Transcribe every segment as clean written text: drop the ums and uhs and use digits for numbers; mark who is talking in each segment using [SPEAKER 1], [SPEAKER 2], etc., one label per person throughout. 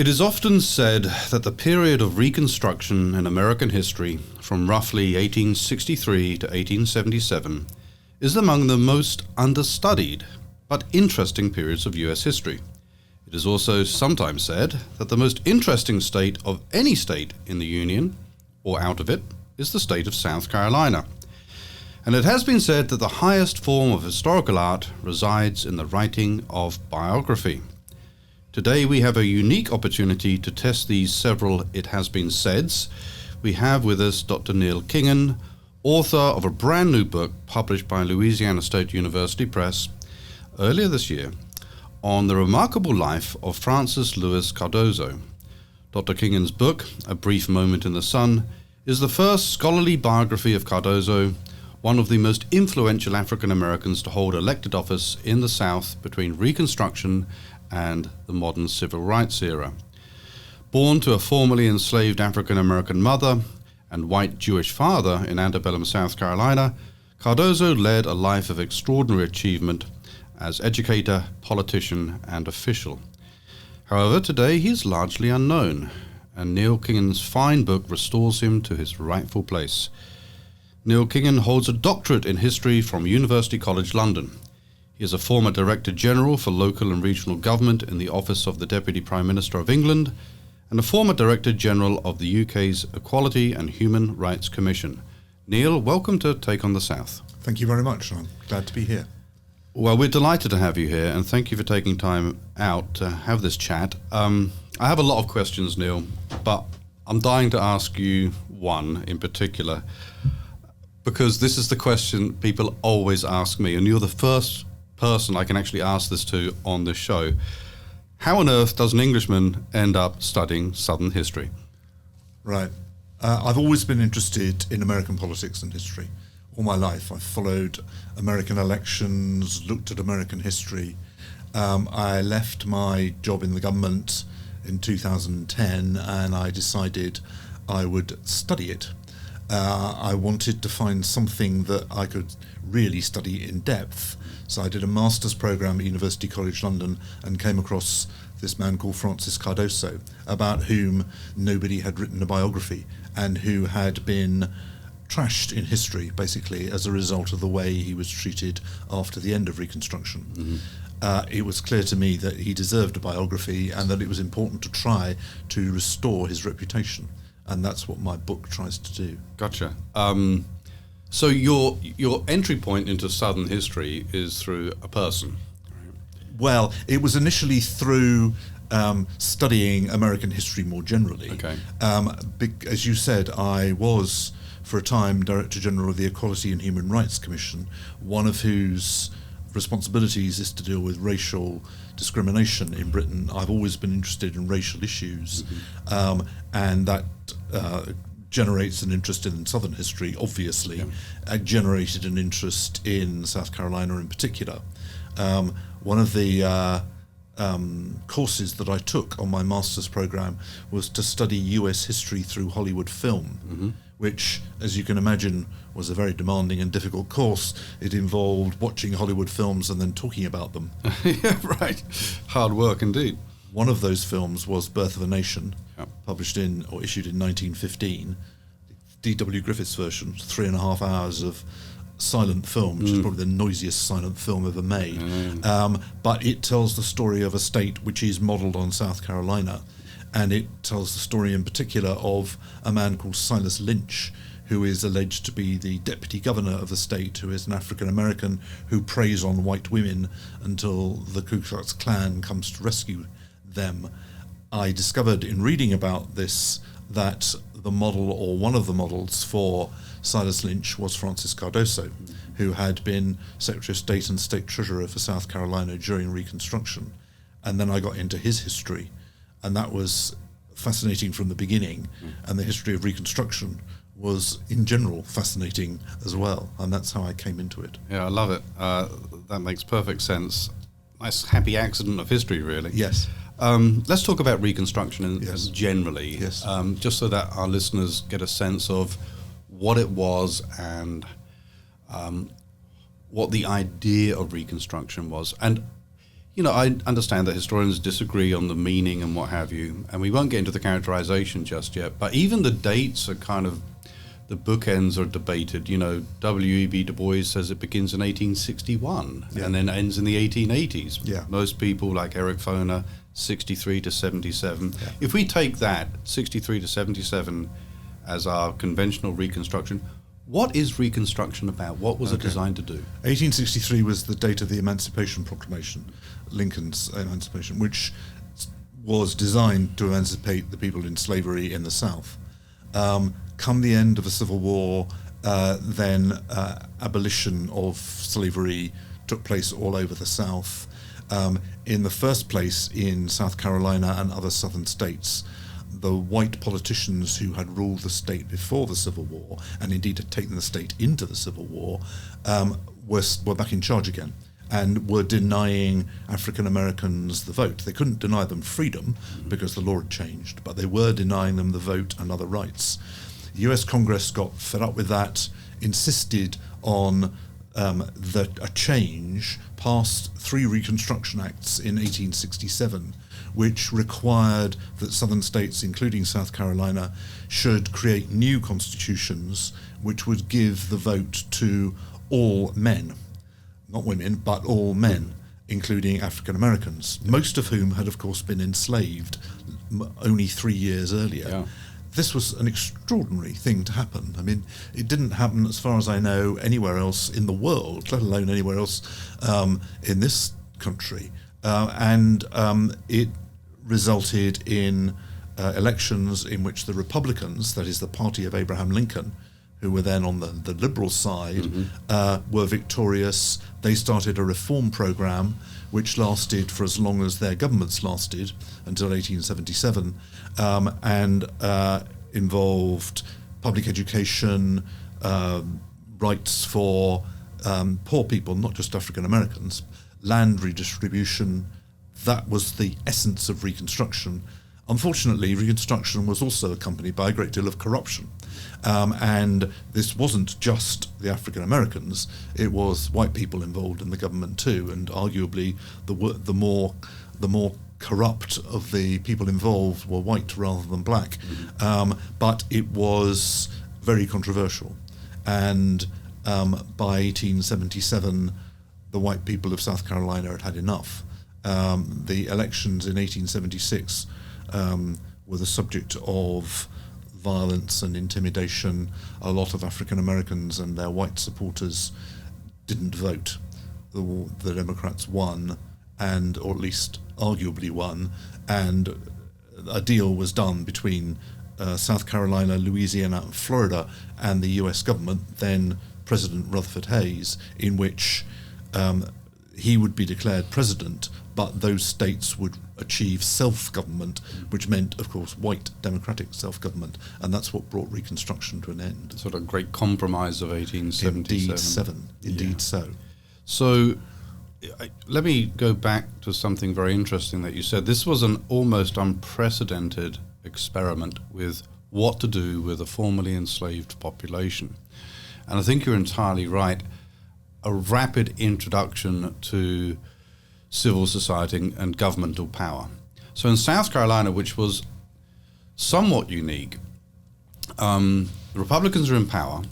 [SPEAKER 1] It is often said that the period of Reconstruction in American history, from roughly 1863 to 1877, is among the most understudied but interesting periods of U.S. history. It is also sometimes said that the most interesting state of any state in the Union, or out of it, is the state of South Carolina. And it has been said that the highest form of historical art resides in the writing of biography. Today we have a unique opportunity to test these several it has been saids. We have with us Dr. Neil Kinghan, author of a brand new book published by Louisiana State University Press earlier this year on the remarkable life of Francis Louis Cardozo. Dr. Kinghan's book, A Brief Moment in the Sun, is the first scholarly biography of Cardozo, one of the most influential African Americans to hold elected office in the South between Reconstruction and the modern civil rights era. Born to a formerly enslaved African American mother and white Jewish father in antebellum South Carolina, Cardozo led a life of extraordinary achievement as educator, politician, and official. However, today he is largely unknown, and Neil Kinghan's fine book restores him to his rightful place. Neil Kinghan holds a doctorate in history from University College London. He is a former Director General for Local and Regional Government in the Office of the Deputy Prime Minister of England, and a former Director General of the UK's Equality and Human Rights Commission. Neil, welcome to Take on the South.
[SPEAKER 2] Thank you very much. I'm glad to be here.
[SPEAKER 1] Well, we're delighted to have you here, and thank you for taking time out to have this chat. I have a lot of questions, Neil, but I'm dying to ask you one in particular, because this is the question people always ask me, and you're the first person I can actually ask this to on this show. How on earth does an Englishman end up studying Southern history?
[SPEAKER 2] Right. I've always been interested in American politics and history. All my life I've followed American elections, looked at American history. I left my job in the government in 2010 and I decided I would study it. I wanted to find something that I could really study in depth. So I did a master's program at University College London and came across this man called Francis Cardozo, about whom nobody had written a biography and who had been trashed in history, basically, as a result of the way he was treated after the end of Reconstruction. Mm-hmm. It was clear to me that he deserved a biography and that it was important to try to restore his reputation. And that's what my book tries to do.
[SPEAKER 1] Gotcha. So your entry point into Southern history is through a person.
[SPEAKER 2] Well, it was initially through studying American history more generally.
[SPEAKER 1] Okay.
[SPEAKER 2] As you said, I was, for a time, Director General of the Equality and Human Rights Commission, one of whose responsibilities is to deal with racial discrimination in Britain. I've always been interested in racial issues, mm-hmm. And that generates an interest in Southern history, obviously. Yeah. Generated an interest in South Carolina in particular. One of the courses that I took on my master's program was to study US history through Hollywood film, mm-hmm. which, as you can imagine, was a very demanding and difficult course. It involved watching Hollywood films and then talking about them.
[SPEAKER 1] Yeah, right. Hard work indeed.
[SPEAKER 2] One of those films was Birth of a Nation,
[SPEAKER 1] yep.
[SPEAKER 2] published in or issued in 1915. D.W. Griffith's version, 3.5 hours of silent film, which is probably the noisiest silent film ever made. But it tells the story of a state which is modelled on South Carolina, and it tells the story in particular of a man called Silas Lynch, who is alleged to be the deputy governor of the state, who is an African American who preys on white women until the Ku Klux Klan comes to rescue them. I discovered in reading about this that the model, or one of the models for Silas Lynch, was Francis Cardozo, who had been Secretary of State and State Treasurer for South Carolina during Reconstruction. And then I got into his history, and that was fascinating from the beginning, and the history of Reconstruction was in general fascinating as well, and that's how I came into it.
[SPEAKER 1] Yeah, I love it. That makes perfect sense. Nice happy accident of history, really.
[SPEAKER 2] Yes.
[SPEAKER 1] Let's talk about Reconstruction
[SPEAKER 2] Yes.
[SPEAKER 1] generally,
[SPEAKER 2] Yes.
[SPEAKER 1] Just so that our listeners get a sense of what it was and what the idea of Reconstruction was. And I understand that historians disagree on the meaning and what have you, and we won't get into the characterization just yet, but even the dates are kind of, the bookends are debated. W.E.B. Du Bois says it begins in 1861 and then ends in the 1880s.
[SPEAKER 2] Yeah.
[SPEAKER 1] Most people, like Eric Foner, 63 to 77. Yeah. If we take that, 63 to 77, as our conventional Reconstruction, what is Reconstruction about? What was it designed to do?
[SPEAKER 2] 1863 was the date of the Emancipation Proclamation, Lincoln's emancipation, which was designed to emancipate the people in slavery in the South. Come the end of the Civil War, then abolition of slavery took place all over the South. In the first place, in South Carolina and other southern states, the white politicians who had ruled the state before the Civil War, and indeed had taken the state into the Civil War, were back in charge again and were denying African Americans the vote. They couldn't deny them freedom because the law had changed, but they were denying them the vote and other rights. The US Congress got fed up with that, insisted on a change, passed 3 Reconstruction Acts in 1867, which required that southern states, including South Carolina, should create new constitutions which would give the vote to all men, not women, but all men, including African Americans, most of whom had, of course, been enslaved only 3 years earlier.
[SPEAKER 1] Yeah.
[SPEAKER 2] This was an extraordinary thing to happen. I mean, it didn't happen, as far as I know, anywhere else in the world, let alone anywhere else in this country. And it resulted in elections in which the Republicans, that is the party of Abraham Lincoln, who were then on the liberal side, were victorious. They started a reform program which lasted for as long as their governments lasted, until 1877, and involved public education, rights for poor people, not just African Americans, land redistribution. That was the essence of Reconstruction. Unfortunately, Reconstruction was also accompanied by a great deal of corruption. And this wasn't just the African Americans, it was white people involved in the government too, and arguably the more corrupt of the people involved were white rather than black. But it was very controversial. And by 1877, the white people of South Carolina had had enough. The elections in 1876 were the subject of violence and intimidation. A lot of African Americans and their white supporters didn't vote. The Democrats won, or at least arguably won, and a deal was done between South Carolina, Louisiana, and Florida and the US government, then President Rutherford Hayes, in which he would be declared president, but those states would achieve self-government, which meant, of course, white democratic self-government, and that's what brought Reconstruction to an end.
[SPEAKER 1] Sort of great compromise of 1877.
[SPEAKER 2] Indeed so.
[SPEAKER 1] So let me go back to something very interesting that you said. This was an almost unprecedented experiment with what to do with a formerly enslaved population. And I think you're entirely right. A rapid introduction to civil society and governmental power. So in South Carolina, which was somewhat unique, the Republicans are in power,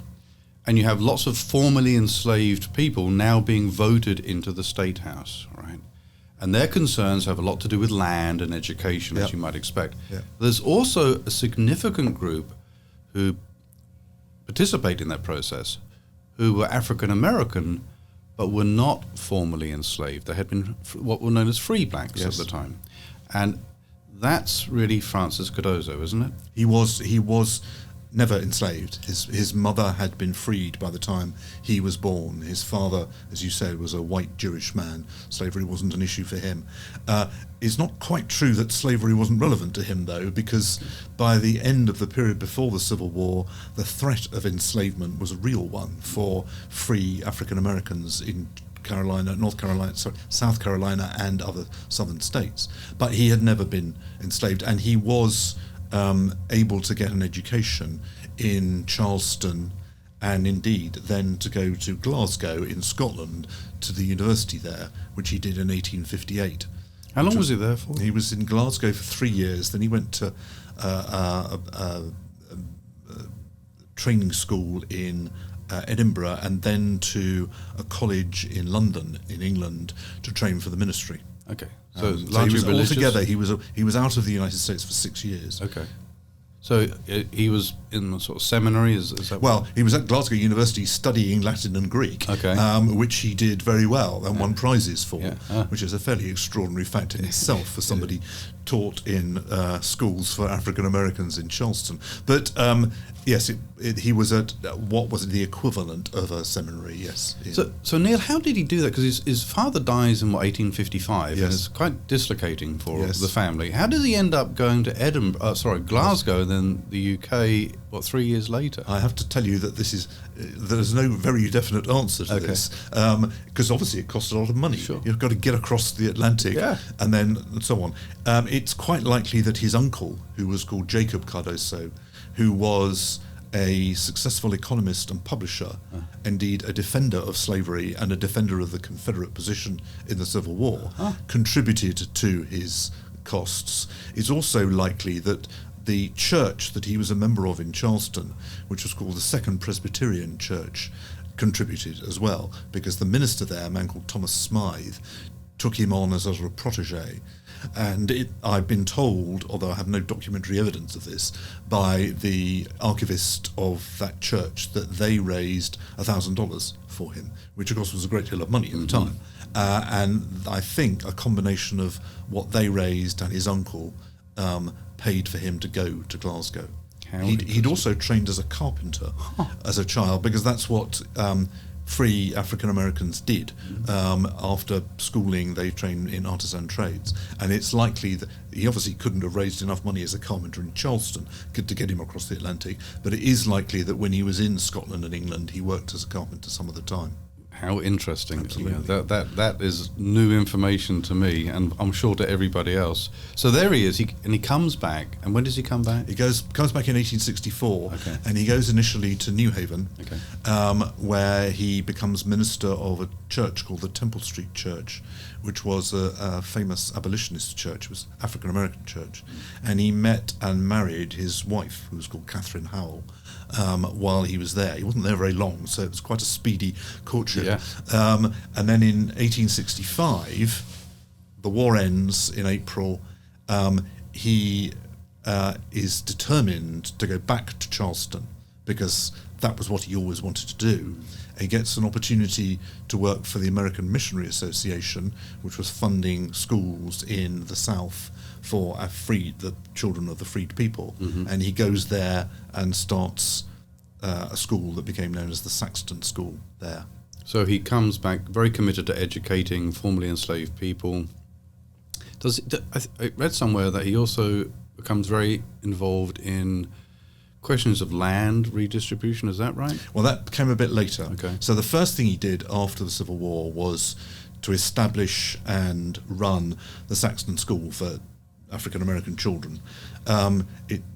[SPEAKER 1] and you have lots of formerly enslaved people now being voted into the state house, right? And their concerns have a lot to do with land and education, as you might expect.
[SPEAKER 2] Yep.
[SPEAKER 1] There's also a significant group who participate in that process who were African American, but were not formerly enslaved. They had been what were known as free blacks at the time. And that's really Francis Cardozo, isn't it?
[SPEAKER 2] He was never enslaved. His mother had been freed by the time he was born. His father, as you said, was a white Jewish man. Slavery wasn't an issue for him. It's not quite true that slavery wasn't relevant to him, though, because by the end of the period before the Civil War, the threat of enslavement was a real one for free African Americans in South Carolina and other southern states. But he had never been enslaved, and he was able to get an education in Charleston and indeed then to go to Glasgow in Scotland to the university there, which he did in 1858.
[SPEAKER 1] How long was he there for?
[SPEAKER 2] He was in Glasgow for 3 years. Then he went to training school in Edinburgh, and then to a college in London, in England, to train for the ministry.
[SPEAKER 1] Okay,
[SPEAKER 2] So he was altogether he was out of the United States for 6 years.
[SPEAKER 1] Okay, so he was in the sort of seminary. Is that
[SPEAKER 2] Well, he was at Glasgow University studying Latin and Greek,
[SPEAKER 1] Okay.
[SPEAKER 2] Which he did very well and won prizes for,
[SPEAKER 1] Yeah.
[SPEAKER 2] which is a fairly extraordinary fact in itself for somebody taught in schools for African Americans in Charleston. But yes, he was at what was the equivalent of a seminary. Yes.
[SPEAKER 1] So Neil, how did he do that? Because his father dies in 1855, and
[SPEAKER 2] Yes.
[SPEAKER 1] it's quite dislocating for
[SPEAKER 2] Yes.
[SPEAKER 1] the family. How does he end up going to Glasgow, and then the UK? 3 years later?
[SPEAKER 2] I have to tell you that there's no very definite answer to this, because obviously it costs a lot of money.
[SPEAKER 1] Sure.
[SPEAKER 2] You've got to get across the Atlantic, and then and so on. It's quite likely that his uncle, who was called Jacob Cardozo, who was a successful economist and publisher, indeed a defender of slavery and a defender of the Confederate position in the Civil War, contributed to his costs. It's also likely that the church that he was a member of in Charleston, which was called the Second Presbyterian Church, contributed as well, because the minister there, a man called Thomas Smythe, took him on as a sort of protege. And I've been told, although I have no documentary evidence of this, by the archivist of that church that they raised $1,000 for him, which of course was a great deal of money at the time. And I think a combination of what they raised and his uncle paid for him to go to Glasgow. He'd also trained as a carpenter as a child, because that's what free African Americans did. After schooling, they trained in artisan trades, and it's likely that he obviously couldn't have raised enough money as a carpenter in Charleston to get him across the Atlantic, but it is likely that when he was in Scotland and England, he worked as a carpenter some of the time.
[SPEAKER 1] How interesting.
[SPEAKER 2] Absolutely.
[SPEAKER 1] That is new information to me, and I'm sure to everybody else. So there he is, and he comes back. And when does he come back?
[SPEAKER 2] He comes back in 1864, and he goes initially to New Haven, where he becomes minister of a church called the Temple Street Church, which was a famous abolitionist church. It was an African American church. And he met and married his wife, who was called Catherine Howell, while he was there. He wasn't there very long, so it was quite a speedy courtship. And then in 1865, the war ends in April. He is determined to go back to Charleston, because that was what he always wanted to do. He gets an opportunity to work for the American Missionary Association, which was funding schools in the South for the children of the freed people. And he goes there and starts a school that became known as the Saxton School there.
[SPEAKER 1] So he comes back very committed to educating formerly enslaved people. I read somewhere that he also becomes very involved in questions of land redistribution. Is that right?
[SPEAKER 2] Well, that came a bit later.
[SPEAKER 1] Okay.
[SPEAKER 2] So the first thing he did after the Civil War was to establish and run the Saxton School for African American children.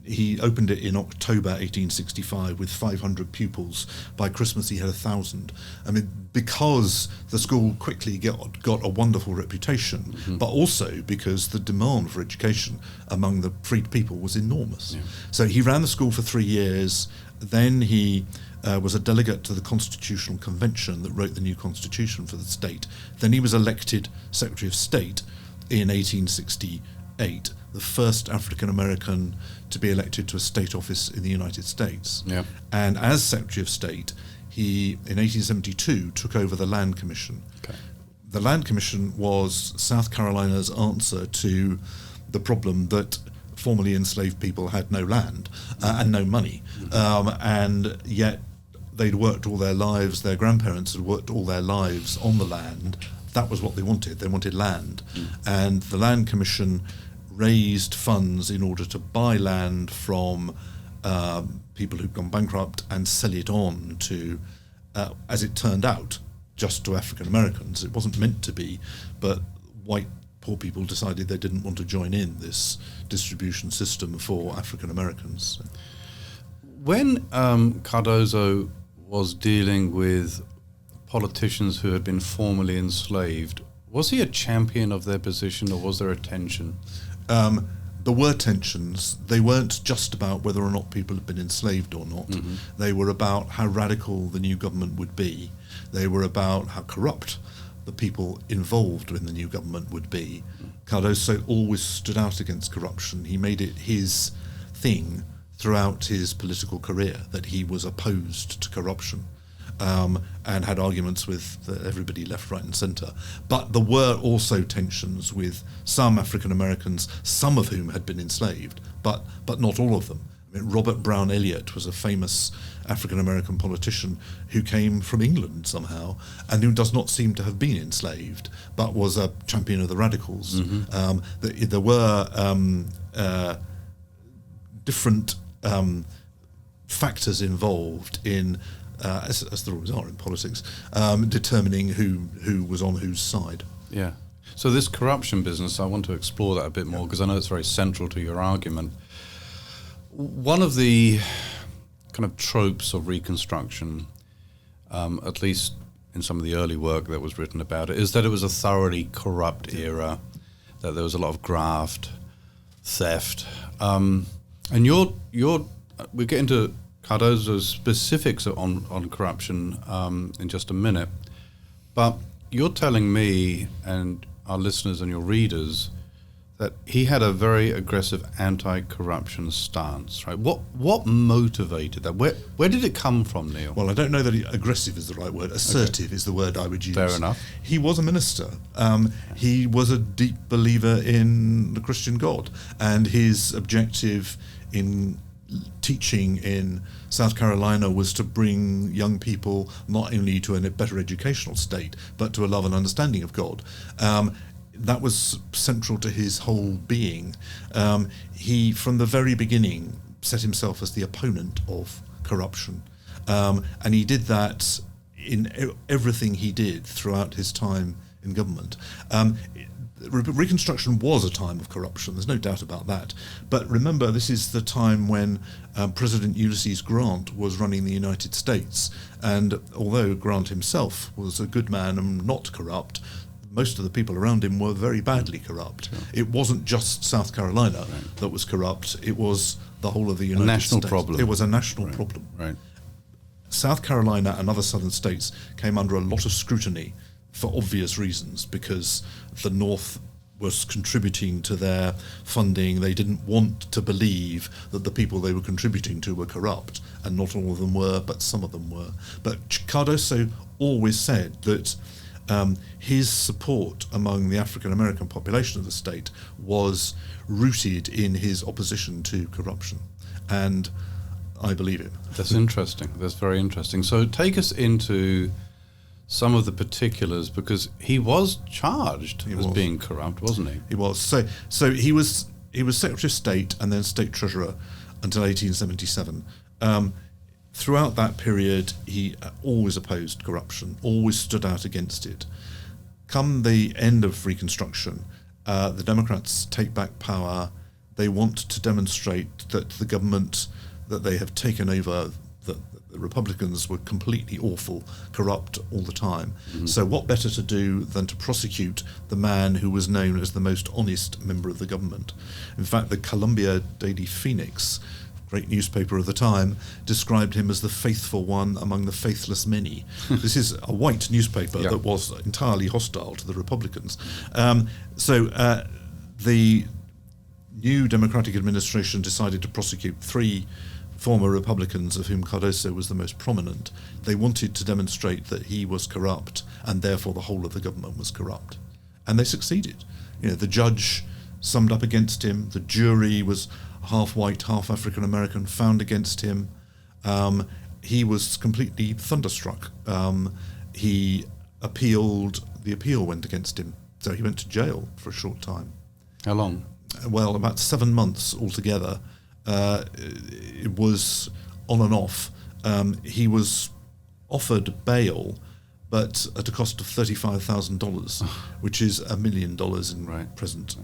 [SPEAKER 2] He opened it in October 1865 with 500 pupils. By Christmas he had 1,000. I mean, because the school quickly got a wonderful reputation, but also because the demand for education among the freed people was enormous. So he ran the school for 3 years. Then he was a delegate to the Constitutional Convention that wrote the new constitution for the state. Then he was elected Secretary of State in 1868, the first African American to be elected to a state office in the United States. And as Secretary of State, he, in 1872, took over the Land Commission. The Land Commission was South Carolina's answer to the problem that formerly enslaved people had no land and no money. And yet they'd worked all their lives, their grandparents had worked all their lives on the land. That was what they wanted. They wanted land. And the Land Commission raised funds in order to buy land from people who'd gone bankrupt and sell it on to, as it turned out, just to African Americans. It wasn't meant to be, but white poor people decided they didn't want to join in this distribution system for African Americans.
[SPEAKER 1] When Cardozo was dealing with politicians who had been formerly enslaved. Was he a champion of their position, or was there a tension?
[SPEAKER 2] There were tensions. They weren't just about whether or not people had been enslaved or not.
[SPEAKER 1] Mm-hmm.
[SPEAKER 2] They were about how radical the new government would be. They were about how corrupt the people involved in the new government would be. Cardozo always stood out against corruption. He made it his thing throughout his political career that he was opposed to corruption. And had arguments with everybody left, right and centre. But there were also tensions with some African Americans, some of whom had been enslaved, but not all of them. I mean, Robert Brown Elliott was a famous African American politician who came from England somehow and who does not seem to have been enslaved, but was a champion of the radicals. Mm-hmm. There were different factors involved in as there always are in politics, determining who was on whose side.
[SPEAKER 1] Yeah. So this corruption business, I want to explore that a bit more because I know it's very central to your argument. One of the kind of tropes of Reconstruction, at least in some of the early work that was written about it, is that it was a thoroughly corrupt era, that there was a lot of graft, theft, and we'll get into Cardozo's specifics on corruption in just a minute, but you're telling me and our listeners and your readers that he had a very aggressive anti-corruption stance, right? What motivated that? Where did it come from, Neil?
[SPEAKER 2] Well, I don't know that aggressive is the right word. Assertive is the word I would use.
[SPEAKER 1] Fair enough.
[SPEAKER 2] He was a minister. He was a deep believer in the Christian God, and his objective in teaching in South Carolina was to bring young people not only to a better educational state, but to a love and understanding of God. That was central to his whole being. He, from the very beginning, set himself as the opponent of corruption. And he did that in everything he did throughout his time in government. Reconstruction was a time of corruption, there's no doubt about that. But remember, this is the time when President Ulysses Grant was running the United States. And although Grant himself was a good man and not corrupt, most of the people around him were very badly corrupt. Sure. It wasn't just South Carolina that was corrupt, it was the whole of the United States. A national problem. It was a national problem.
[SPEAKER 1] Right.
[SPEAKER 2] South Carolina and other southern states came under a lot of scrutiny for obvious reasons, because the North was contributing to their funding. They didn't want to believe that the people they were contributing to were corrupt, and not all of them were, but some of them were. But Cardozo always said that his support among the African American population of the state was rooted in his opposition to corruption, and I believe it.
[SPEAKER 1] That's interesting. That's very interesting. So take us into some of the particulars, because he was charged as being corrupt, wasn't he?
[SPEAKER 2] He was. So he was Secretary of State and then State Treasurer until 1877. Throughout that period, he always opposed corruption, always stood out against it. Come the end of Reconstruction, the Democrats take back power. They want to demonstrate that the government that they have taken over, the Republicans were completely awful, corrupt all the time. Mm-hmm. So what better to do than to prosecute the man who was known as the most honest member of the government? In fact, the Columbia Daily Phoenix, great newspaper of the time, described him as the faithful one among the faithless many. This is a white newspaper that was entirely hostile to the Republicans. So the new Democratic administration decided to prosecute 3 former Republicans, of whom Cardozo was the most prominent. They wanted to demonstrate that he was corrupt, and therefore the whole of the government was corrupt. And they succeeded. The judge summed up against him. The jury was half white, half African American, found against him. He was completely thunderstruck. He appealed. The appeal went against him. So he went to jail for a short time.
[SPEAKER 1] How long?
[SPEAKER 2] Well, about 7 months altogether. It was on and off. He was offered bail, but at a cost of $35,000, which is $1 million in present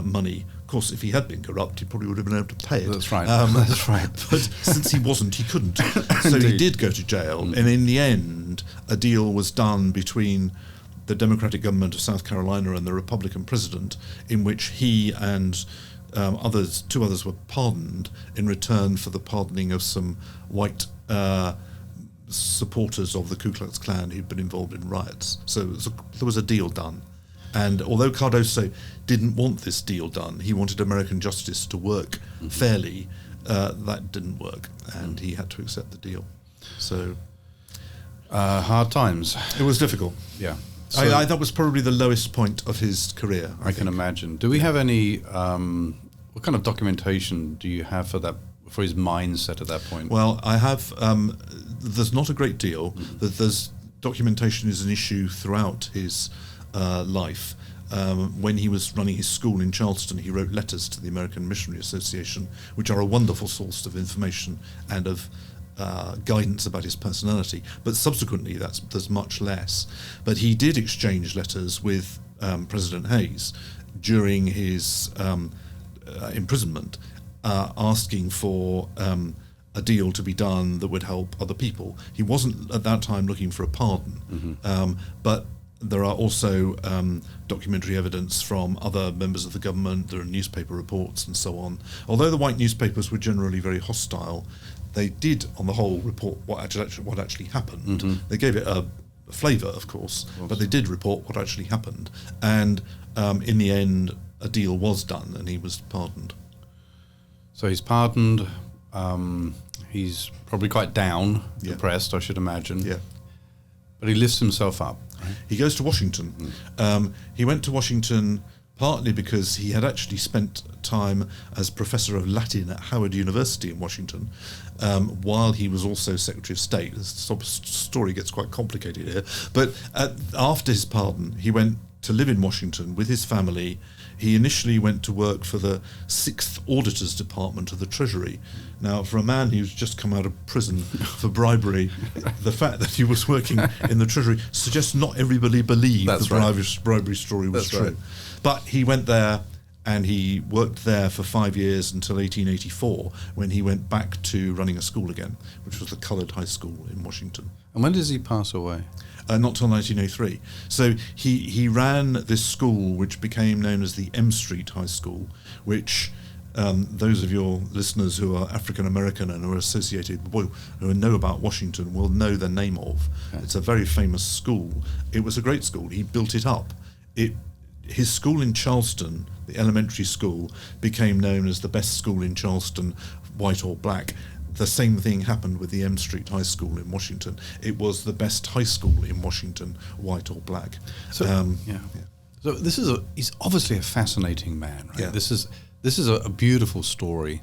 [SPEAKER 2] money. Of course, if he had been corrupt, he probably would have been able to pay it.
[SPEAKER 1] That's right. That's right.
[SPEAKER 2] But since he wasn't, he couldn't. So he did go to jail. And in the end, a deal was done between the Democratic government of South Carolina and the Republican president, in which he and two others were pardoned in return for the pardoning of some white supporters of the Ku Klux Klan who'd been involved in riots. So there was a deal done. And although Cardozo didn't want this deal done, he wanted American justice to work fairly, that didn't work, and he had to accept the deal. So
[SPEAKER 1] hard times.
[SPEAKER 2] it was difficult.
[SPEAKER 1] Yeah.
[SPEAKER 2] That was probably the lowest point of his career.
[SPEAKER 1] I can imagine. Do we have any? What kind of documentation do you have for his mindset at that point?
[SPEAKER 2] Well, I have. There's not a great deal. There's documentation is an issue throughout his life. When he was running his school in Charleston, he wrote letters to the American Missionary Association, which are a wonderful source of information and of guidance about his personality. But subsequently, there's much less. But he did exchange letters with President Hayes during his imprisonment, asking for a deal to be done that would help other people. He wasn't at that time looking for a pardon, but there are also documentary evidence from other members of the government. There are newspaper reports and so on. Although the white newspapers were generally very hostile, they did, on the whole, report what actually happened. They gave it a flavour, of course, but they did report what actually happened. And in the end, a deal was done, and he was pardoned.
[SPEAKER 1] So he's pardoned. He's probably quite down, depressed, I should imagine.
[SPEAKER 2] Yeah.
[SPEAKER 1] But he lifts himself up. Right?
[SPEAKER 2] He goes to Washington. He went to Washington partly because he had actually spent time as professor of Latin at Howard University in Washington, while he was also Secretary of State. The story gets quite complicated here. But after his pardon, he went to live in Washington with his family. He initially went to work for the 6th Auditors Department of the Treasury. Now, for a man who's just come out of prison for bribery, the fact that he was working in the Treasury suggests not everybody believed the bribery story was true. Right. But he went there, and he worked there for 5 years until 1884, when he went back to running a school again, which was the Coloured High School in Washington.
[SPEAKER 1] And when does he pass away?
[SPEAKER 2] Not till 1903. So he ran this school, which became known as the M Street High School, which those of your listeners who are African American and who are associated, who know about Washington, will know the name of. Okay. It's a very famous school. It was a great school. He built it up. His school in Charleston, the elementary school, became known as the best school in Charleston, white or black. The same thing happened with the M Street High School in Washington. It was the best high school in Washington, white or black.
[SPEAKER 1] So, So he's obviously a fascinating man, right?
[SPEAKER 2] Yeah.
[SPEAKER 1] This is a beautiful story.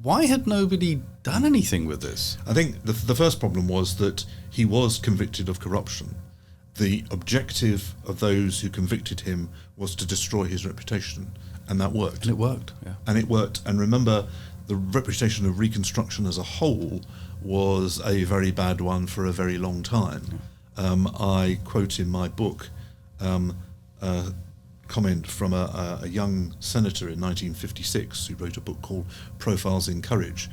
[SPEAKER 1] Why had nobody done anything with this?
[SPEAKER 2] I think the first problem was that he was convicted of corruption. The objective of those who convicted him was to destroy his reputation, and that worked.
[SPEAKER 1] And it worked, yeah.
[SPEAKER 2] And it worked. And remember, the reputation of Reconstruction as a whole was a very bad one for a very long time. Yeah. I quote in my book a comment from a young senator in 1956 who wrote a book called Profiles in Courage.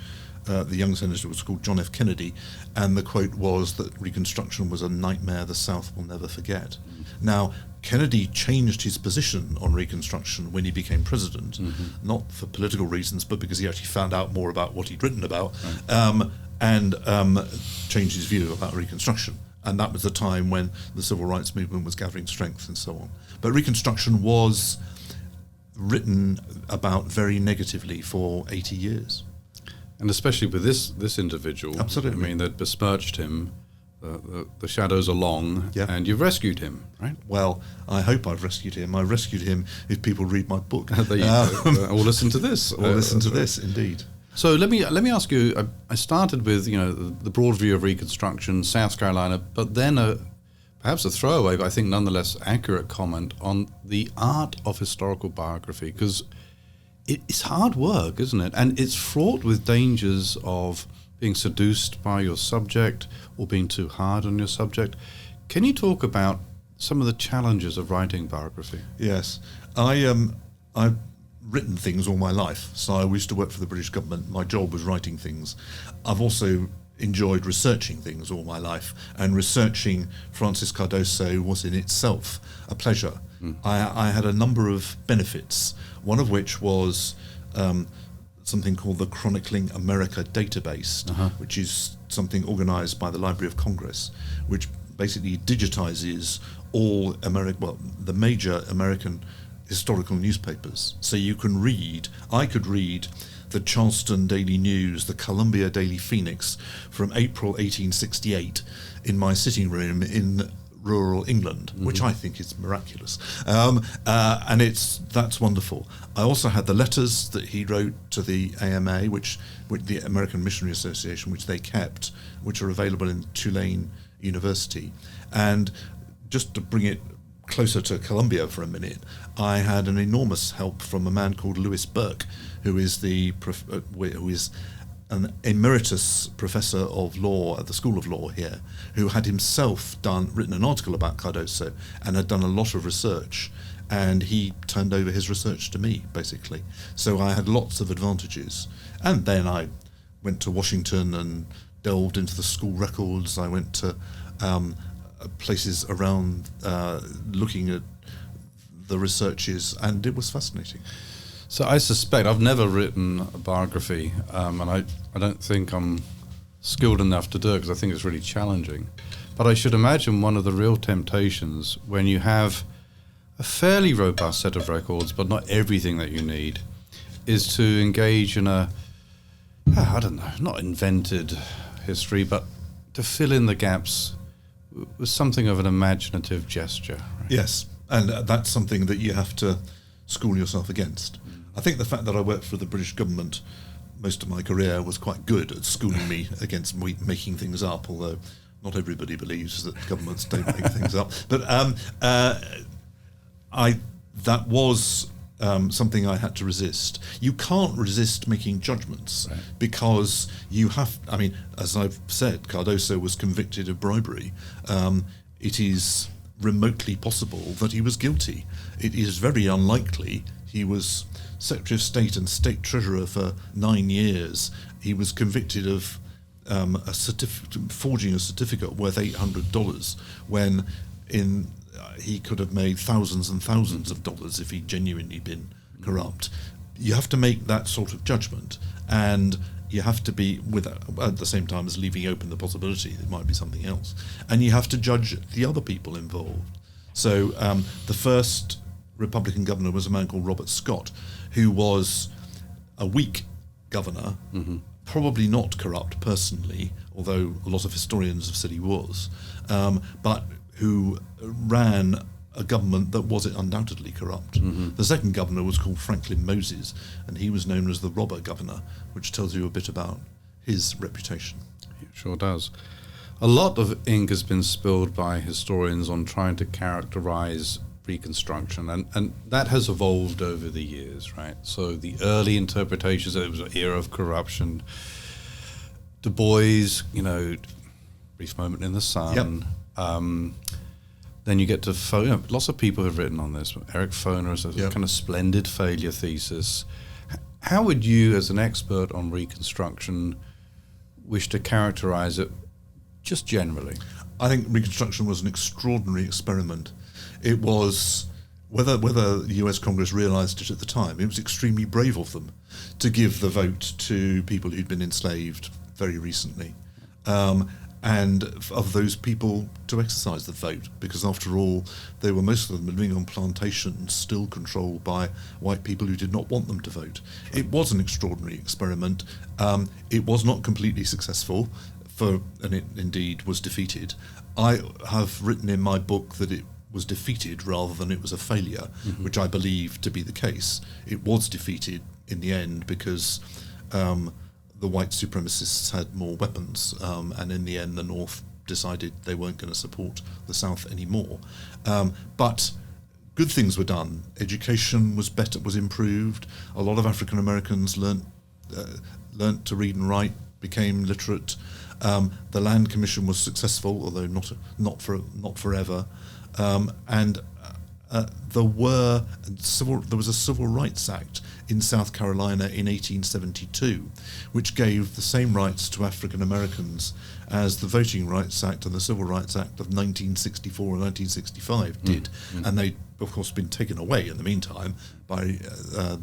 [SPEAKER 2] The young senator was called John F. Kennedy, and the quote was that Reconstruction was a nightmare the South will never forget. Now, Kennedy changed his position on Reconstruction when he became president, not for political reasons, but because he actually found out more about what he'd written about, and changed his view about Reconstruction. And that was the time when the civil rights movement was gathering strength and so on. But Reconstruction was written about very negatively for 80 years.
[SPEAKER 1] And especially with this individual.
[SPEAKER 2] Absolutely.
[SPEAKER 1] I mean, that besmirched him. The shadows are long, and you've rescued him, right?
[SPEAKER 2] Well, I hope I've rescued him. I rescued him if people read my book.
[SPEAKER 1] Or listen to this.
[SPEAKER 2] Or listen to this, indeed.
[SPEAKER 1] So let me ask you. I started with the broad view of Reconstruction, South Carolina, but then perhaps a throwaway, but I think nonetheless accurate comment on the art of historical biography, because it's hard work, isn't it? And it's fraught with dangers of being seduced by your subject or being too hard on your subject. Can you talk about some of the challenges of writing biography?
[SPEAKER 2] Yes. I I've written things all my life. So I used to work for the British government. My job was writing things. I've also enjoyed researching things all my life, and researching Francis Cardozo was in itself a pleasure. I had a number of benefits, one of which was something called the Chronicling America database, which is something organized by the Library of Congress, which basically digitizes all the major American historical newspapers. So you can I could read the Charleston Daily News, the Columbia Daily Phoenix from April 1868 in my sitting room in rural England, which I think is miraculous. And that's wonderful. I also had the letters that he wrote to the AMA, which the American Missionary Association, which they kept, which are available in Tulane University. And just to bring it closer to Columbia for a minute, I had an enormous help from a man called Lewis Burke, who is an emeritus professor of law at the School of Law here, who had himself written an article about Cardozo and had done a lot of research, and he turned over his research to me, basically. So I had lots of advantages. And then I went to Washington and delved into the school records. I went to places around looking at the researches, and it was fascinating.
[SPEAKER 1] So I suspect, I've never written a biography, and I don't think I'm skilled enough to do it because I think it's really challenging. But I should imagine one of the real temptations when you have a fairly robust set of records, but not everything that you need, is to engage in not invented history, but to fill in the gaps with something of an imaginative gesture. Right?
[SPEAKER 2] Yes, and that's something that you have to school yourself against. I think the fact that I worked for the British government most of my career was quite good at schooling me against making things up, although not everybody believes that governments don't make things up. But that was something I had to resist. You can't resist making judgments, right, because you have, as I've said, Cardozo was convicted of bribery. It is remotely possible that he was guilty. It is very unlikely. He was Secretary of State and State Treasurer for 9 years. He was convicted of forging a certificate worth $800 when he could have made thousands and thousands of dollars if he'd genuinely been corrupt. You have to make that sort of judgment, and you have to be at the same time as leaving open the possibility it might be something else. And you have to judge the other people involved. So the first Republican governor was a man called Robert Scott, who was a weak governor, probably not corrupt personally, although a lot of historians have said he was, but who ran a government that was undoubtedly corrupt. The second governor was called Franklin Moses, and he was known as the robber governor, which tells you a bit about his reputation.
[SPEAKER 1] It sure does. A lot of ink has been spilled by historians on trying to characterize Reconstruction, and that has evolved over the years, right? So the early interpretations, it was an era of corruption. Du Bois, Brief Moment in the Sun. Yep. Then you get to lots of people have written on this. Eric Foner has a kind of splendid failure thesis. How would you, as an expert on Reconstruction, wish to characterize it just generally?
[SPEAKER 2] I think Reconstruction was an extraordinary experiment. It was, whether the US Congress realized it at the time, it was extremely brave of them to give the vote to people who'd been enslaved very recently. And of those people to exercise the vote, because after all, they were most of them living on plantations still controlled by white people who did not want them to vote. It was an extraordinary experiment. It was not completely successful, and it indeed was defeated. I have written in my book that it was defeated rather than it was a failure, which I believe to be the case. It was defeated in the end because the white supremacists had more weapons, and in the end the North decided they weren't going to support the South anymore. But good things were done. Education was improved. A lot of African Americans learnt to read and write, became literate. The Land Commission was successful, although not forever. And there was a Civil Rights Act in South Carolina in 1872, which gave the same rights to African Americans as the Voting Rights Act and the Civil Rights Act of 1964 and 1965 did. And they'd, of course, been taken away in the meantime by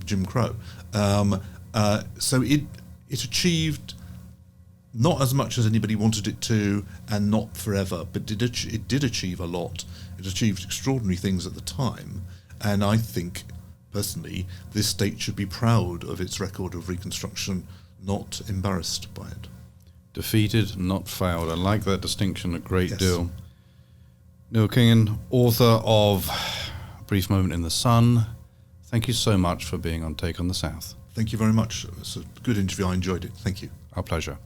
[SPEAKER 2] Jim Crow. So it achieved not as much as anybody wanted it to, and not forever, but it did achieve a lot. It achieved extraordinary things at the time, and I think, personally, this state should be proud of its record of Reconstruction, not embarrassed by it.
[SPEAKER 1] Defeated, not failed. I like that distinction a great deal. Neil Kinghan, author of A Brief Moment in the Sun, thank you so much for being on Take on the South.
[SPEAKER 2] Thank you very much. It's a good interview. I enjoyed it. Thank you.
[SPEAKER 1] Our pleasure.